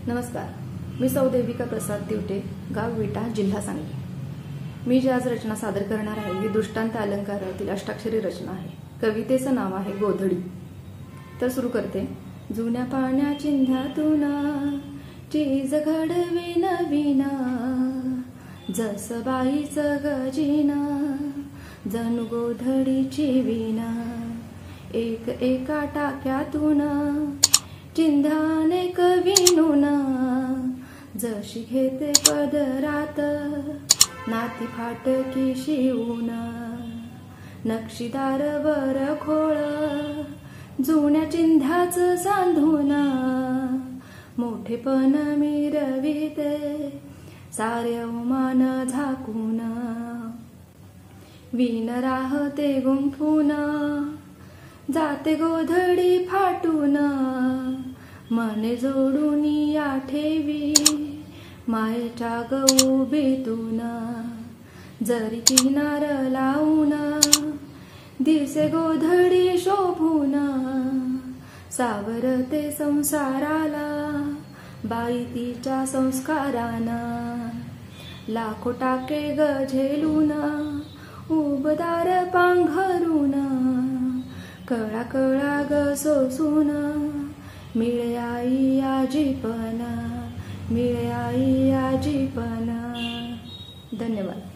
नमस्कार, मी सौ देविका प्रसाद तिवटे, गाव विटा, जिल्हा सांगली। मी जी आज रचना सादर करणार आहे ही दृष्टांत अलंकारातील अष्टाक्षरी रचना आहे। कवितेचं नाव आहे गोधडी। तर सुरू करते। जुन्या पाण्या चिंध्यातून चीज घडवी नवीना, जस बाईचं गजिना जणू गोधडीची विणा। एक एका टाक्यातून चिंध्याने विणून, जशी घेते पदरात नाती फाटकी शिवून। नक्षीदार वर खोळ जुन्या चिंध्याचं सांधून, मोठेपण मिरविते सारे मान झाकून। विण राहते गुंफून जाते गोधडी फाटून, मने जोडून या ठेवी मायेच्या गौबीतून। जरी किनार लावून दिसे गोधडी शोभून, सावरते संसाराला बाई तिच्या संस्काराना। लाखो टाके गझेलून उबदार पांघरून, कळा कळा ग सोसून मिळे आई आजीपणा, मिळे आई आजीपणा। धन्यवाद।